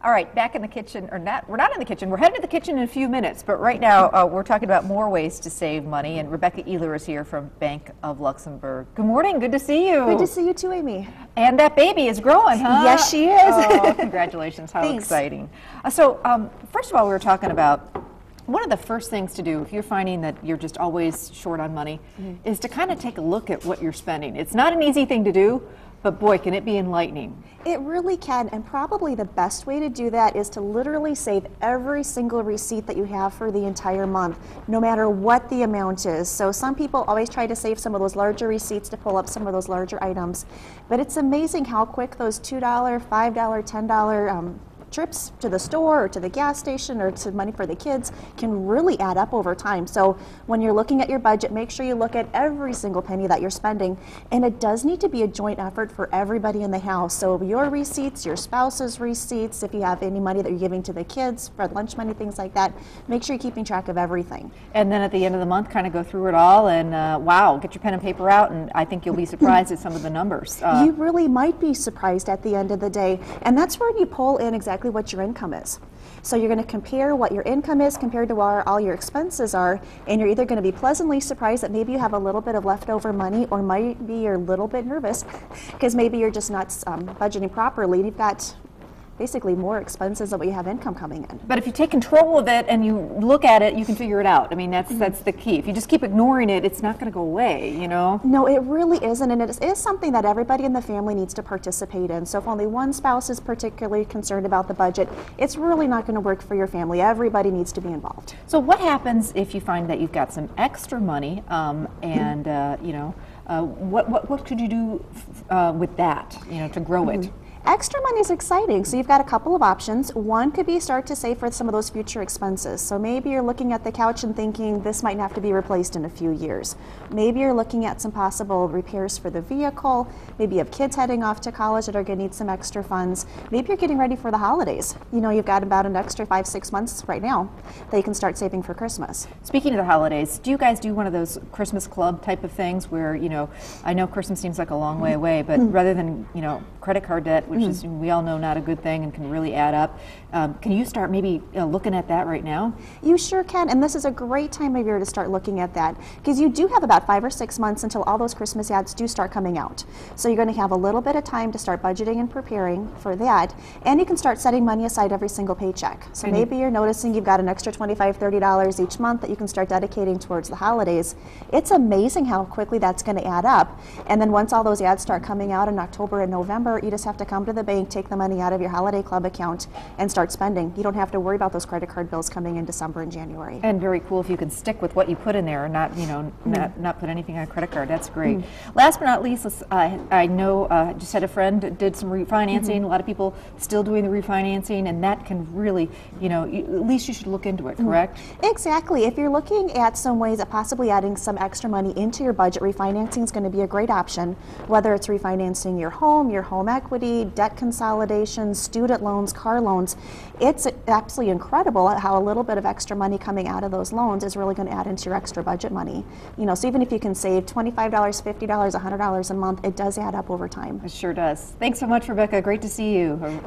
All right, back in the kitchen, or not, we're not in the kitchen, we're headed to the kitchen in a few minutes, but right now we're talking about more ways to save money, and Rebecca Ehler is here from Bank of Luxembourg. Good morning, good to see you. Good to see you too, Amy. And that baby is growing, huh? Yes, she is. Oh, congratulations, how Thanks. exciting. So, first of all, we were talking about one of the first things to do if you're finding that you're just always short on money is to kind of take a look at what you're spending. It's not an easy thing to do, but boy, can it be enlightening. It really can, and probably the best way to do that is to literally save every single receipt that you have for the entire month, no matter what the amount is. So some people always try to save some of those larger receipts to pull up some of those larger items, but it's amazing how quick those $2, $5, $10 trips to the store or to the gas station or to money for the kids can really add up over time. So when you're looking at your budget, make sure you look at every single penny that you're spending, and it does need to be a joint effort for everybody in the house. So your receipts, your spouse's receipts, if you have any money that you're giving to the kids for lunch money, things like that, make sure you're keeping track of everything. And then at the end of the month, kind of go through it all and wow, get your pen and paper out, and I think you'll be surprised at some of the numbers. You really might be surprised at the end of the day, and that's where you pull in exactly what your income is. So you're going to compare what your income is compared to where all your expenses are, and you're either going to be pleasantly surprised that maybe you have a little bit of leftover money, or maybe you're a little bit nervous because maybe you're just not budgeting properly and you've got basically more expenses than what you have income coming in. But if you take control of it and you look at it, you can figure it out. I mean, that's the key. If you just keep ignoring it, it's not going to go away, you know? No, it really isn't, and it is something that everybody in the family needs to participate in. So if only one spouse is particularly concerned about the budget, it's really not going to work for your family. Everybody needs to be involved. So what happens if you find that you've got some extra money and, you know, what could you do with that, you know, to grow it? Extra money is exciting, so you've got a couple of options. One could be start to save for some of those future expenses. So maybe you're looking at the couch and thinking this might have to be replaced in a few years. Maybe you're looking at some possible repairs for the vehicle. Maybe you have kids heading off to college that are going to need some extra funds. Maybe you're getting ready for the holidays. You know, you've got about an extra 5-6 months right now that you can start saving for Christmas. Speaking of the holidays, do you guys do one of those Christmas club type of things where, you know, I know Christmas seems like a long way away, but rather than, you know, credit card debt, which is, we all know, not a good thing and can really add up. Can you start maybe looking at that right now? You sure can, and this is a great time of year to start looking at that, because you do have about 5 or 6 months until all those Christmas ads do start coming out. So you're going to have a little bit of time to start budgeting and preparing for that, and you can start setting money aside every single paycheck. So maybe you're noticing you've got an extra $25, $30 each month that you can start dedicating towards the holidays. It's amazing how quickly that's going to add up, and then once all those ads start coming out in October and November, you just have to come to the bank, take the money out of your holiday club account, and start spending. You don't have to worry about those credit card bills coming in December and January. And very cool if you can stick with what you put in there and not, you know, not put anything on a credit card. That's great. Last but not least, I know just had a friend did some refinancing. A lot of people still doing the refinancing, and that can really, you know, at least you should look into it, correct? Exactly. If you're looking at some ways of possibly adding some extra money into your budget, refinancing is going to be a great option, whether it's refinancing your home equity, debt consolidation, student loans, car loans. It's absolutely incredible how a little bit of extra money coming out of those loans is really going to add into your extra budget money. You know, so even if you can save $25, $50, $100 a month, it does add up over time. It sure does. Thanks so much, Rebecca. Great to see you.